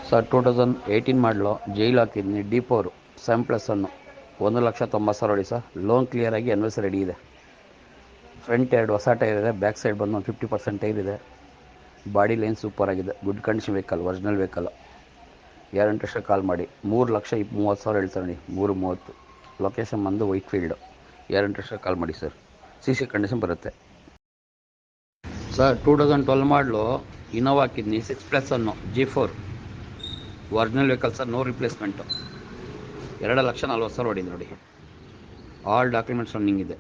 Sir 2018 ಮಾಡಲು jail ಹಾಕಿದ್ದೀನಿ D4 7+1 1,90,000 ಹೊಡಿ ಸರ್. ಲೋನ್ ಕ್ಲಿಯರ್ ಆಗಿ ಎನ್ವೆಸ್ ರೆಡಿ ಇದೆ. ಫ್ರಂಟ್ 2 ಹೊಸ ಟೈರ್ ಇದೆ, ಬ್ಯಾಕ್ ಸೈಡ್ ಬಂದು 50% ಟೈರ್ ಇದೆ. ಬಾಡಿ ಲೈನ್ ಸೂಪರ್ ಆಗಿದೆ. Good condition vehicle, original vehicle. ಯಾರು ಇಂಟ್ರೆಸ್ಟ್ ಕಾಲ್ ಮಾಡಿ. 3,30,000 ಹೇಳ್ತಾರೆ ನೋಡಿ, 330. ಲೊಕೇಶನ್ ಬಂದು ವೈಟ್ ಫೀಲ್ಡು. ಯಾರು ಇಂಟ್ರೆಸ್ಟ್ ಕಾಲ್ ಮಾಡಿ ಸರ್. CC ಕಂಡೀಷನ್ ಬರುತ್ತೆ ಸರ್. 2012 ಮಾಡಲು ಇನೋವಾ ಹಾಕಿದ್ನಿ 6+1 G4 original vehicle sir. No replacement. 2,40,000 ಹೊಡಿದೆ ನೋಡಿ. ಆಲ್ ಡಾಕ್ಯುಮೆಂಟ್ಸ್ ರನ್ನಿಂಗ್ ಇದೆ.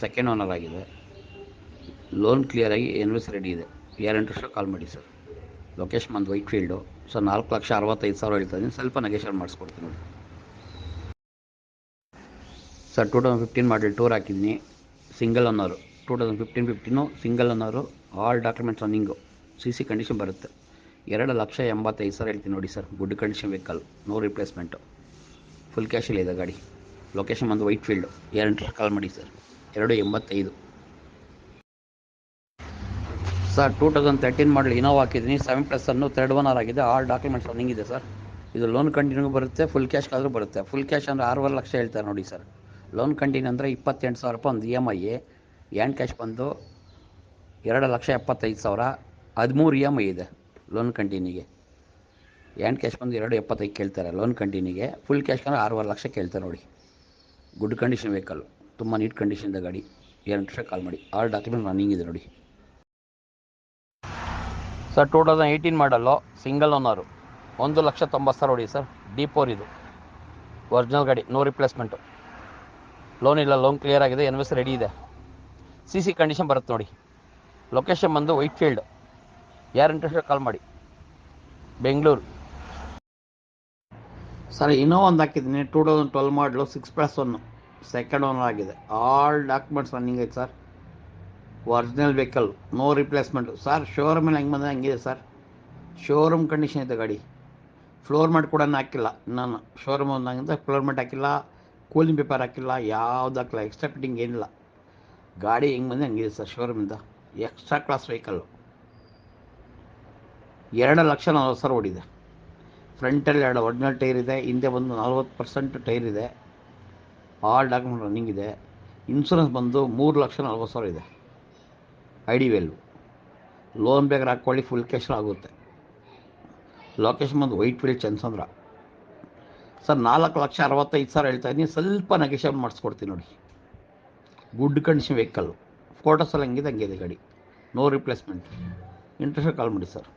ಸೆಕೆಂಡ್ ಓನರ್ ಆಗಿದೆ. ಲೋನ್ ಕ್ಲಿಯರ್ ಆಗಿ ಎನ್ವೆಸ್ ರೆಡಿ ಇದೆ. ಯಾರು ಇಂಟ್ರೆಸ್ಟ್ ಕಾಲ್ ಮಾಡಿ ಸರ್. ಲೊಕೇಶನ್ ಬಂದು ವೈಟ್ ಫೀಲ್ಡು ಸರ್. 4,65,000 ಹೇಳ್ತಾಯಿದ್ದೀನಿ. ಸ್ವಲ್ಪ ನೆಗೋಷಿಯೇಟ್ ಮಾಡಿಸ್ಕೊಡ್ತೀನಿ ನೋಡಿ ಸರ್. 2015 ಮಾಡಲ್ ಟೂರ್ ಹಾಕಿದ್ದೀನಿ, single owner. 2015 single owner. All documents running. CC condition ಬರುತ್ತೆ. 2,85,000 ಹೇಳ್ತೀನಿ ನೋಡಿ sir. Good condition vehicle, no replacement. Full ಕ್ಯಾಶಲ್ಲಿ ಇದೆ ಗಾಡಿ. ಲೊಕೇಶನ್ ಬಂದು ವೈಟ್ ಫೀಲ್ಡು. ಯಾರು ಇಂಟ್ರೆಸ್ಟ್ ಕಾಲ್ ಮಾಡಿ ಸರ್. 2,85 ಸರ್. 2013 ಮಾಡಲ್ ಇನೋವಾ ಹಾಕಿದ್ದೀನಿ 7+1 ಥರ್ಡ್ ಓನರ್ ಆಗಿದೆ. ಆಲ್ ಡಾಕ್ಯುಮೆಂಟ್ಸ್ ರನ್ನಿಂಗ್ ಇದೆ ಸರ್. ಇದು ಲೋನ್ ಕಂಟಿನ್ಯೂ ಬರುತ್ತೆ, ಫುಲ್ ಕ್ಯಾಶ್ ಆದರೂ ಬರುತ್ತೆ. ಫುಲ್ ಕ್ಯಾಶ್ ಅಂದರೆ 6,5 ಲಕ್ಷ ಹೇಳ್ತಾರೆ ನೋಡಿ ಸರ್. ಲೋನ್ ಕಂಟಿನ್ಯೂ ಅಂದರೆ 28,000 ರೂಪಾಯಿ ಒಂದು EMI. ಹ್ಯಾಂಡ್ ಕ್ಯಾಶ್ ಬಂದು 2,75,000. 13 EMI ಇದೆ ಲೋನ್ ಕಂಟಿನ್ಯೂಗೆ. ಹ್ಯಾಂಡ್ ಕ್ಯಾಶ್ ಬಂದು 2,75 ಕೇಳ್ತಾರೆ ಲೋನ್ ಕಂಟಿನ್ಯೂಗೆ. ಫುಲ್ ಕ್ಯಾಶ್ ಅಂದರೆ 6,5 ಲಕ್ಷ ಕೇಳ್ತಾರೆ ನೋಡಿ. ಗುಡ್ ಕಂಡೀಷನ್ ವೆಹಿಕಲ್, ತುಂಬ ನೀಟ್ ಕಂಡೀಷನ್ ಇದೆ ಗಾಡಿ. ಯಾರು ಇಂಟ್ರೆಸ್ಟ್ ಕಾಲ್ ಮಾಡಿ. ಆಲ್ ಡಾಕ್ಯುಮೆಂಟ್ ರನ್ನಿಂಗ್ ಇದೆ ನೋಡಿ ಸರ್. 2018 ಮಾಡಲು ಸಿಂಗಲ್ ಓನರು. 1,90,000 ಹೊಡಿ ಸರ್. D4 ಇದು ಒರಿಜಿನಲ್ ಗಾಡಿ, ನೋ ರಿಪ್ಲೇಸ್ಮೆಂಟು. ಲೋನ್ ಇಲ್ಲ, ಲೋನ್ ಕ್ಲಿಯರ್ ಆಗಿದೆ. ಎನ್ವೆಸ್ ರೆಡಿ ಇದೆ. CC ಕಂಡೀಷನ್ ಬರುತ್ತೆ ನೋಡಿ. ಲೊಕೇಶನ್ ಬಂದು ವೈಟ್ ಫೀಲ್ಡ್. ಯಾರು ಇಂಟ್ರೆಸ್ಟ್ ಕಾಲ್ ಮಾಡಿ. ಬೆಂಗಳೂರು ಸರ್. ಇನ್ನೂ ಒಂದು ಹಾಕಿದ್ದೀನಿ 2012 ಮಾಡಲು 6+1 ಸೆಕೆಂಡ್ ಓನರ್ ಆಗಿದೆ. ಆಲ್ ಡಾಕ್ಯುಮೆಂಟ್ಸ್ ರನ್ನಿಂಗ್ ಐತೆ sir. Original vehicle, no replacement sir. ಶೋರೂಮಲ್ಲಿ ಹೆಂಗೆ ಬಂದರೆ ಹಂಗಿದೆ ಸರ್. ಶೋರೂಮ್ ಕಂಡೀಷನ್ ಇದೆ ಗಾಡಿ. ಫ್ಲೋರ್ ಮ್ಯಾಟ್ ಕೂಡ ಹಾಕಿಲ್ಲ ನಾನು. ಶೋರೂಮ್ ಒಂದಾಗಿಂದ ಫ್ಲೋರ್ ಮ್ಯಾಟ್ ಹಾಕಿಲ್ಲ, ಕೂಲಿಂಗ್ ಪೇಪರ್ ಹಾಕಿಲ್ಲ, ಯಾವ್ದು ಹಾಕಿಲ್ಲ. ಎಕ್ಸ್ಟ್ರಾ ಫಿಟ್ಟಿಂಗ್ ಏನಿಲ್ಲ. ಗಾಡಿ ಹೆಂಗೆ ಬಂದರೆ ಹಂಗಿದೆ ಸರ್. ಶೋರೂಮಿಂದ ಎಕ್ಸ್ಟ್ರಾ ಕ್ಲಾಸ್ ವೆಹಿಕಲ್ಲು. 2,40,000 ಓಡಿದೆ. ಫ್ರಂಟಲ್ಲಿ 2 ಒರಿಜಿನಲ್ ಟೈರ್ ಇದೆ. ಹಿಂದೆ ಬಂದು 40% ಟೈರ್ ಇದೆ. ಆಲ್ ಡಾಕ್ಯುಮೆಂಟ್ ರನ್ನಿಂಗ್ ಇದೆ. ಇನ್ಶೂರೆನ್ಸ್ ಬಂದು 3,40,000 ಇದೆ. ID value. ಲೋನ್ ಬೇಕಾದ್ರೆ ಹಾಕ್ಕೊಳ್ಳಿ, ಫುಲ್ ಕ್ಯಾಶ್ ಆಗುತ್ತೆ. ಲೊಕೇಶನ್ ಬಂದು ವೈಟ್ ಫೀಲ್ಡ್, ಚಂದ್ಸಂದ್ರ ಸರ್. 4,65,000 ಹೇಳ್ತಾಯಿದ್ದೀನಿ. ಸ್ವಲ್ಪ ನೆಗೋಷಿಯೇಟ್ ಮಾಡಿಸ್ಕೊಡ್ತೀನಿ ನೋಡಿ. Good condition vehicle. ಫೋಟೋಸಲ್ಲಿ ಹಂಗಿದೆ ಗಾಡಿ. No replacement. ಇಂಟ್ರೆಸ್ಟ್ ಕಾಲ್ ಮಾಡಿ ಸರ್.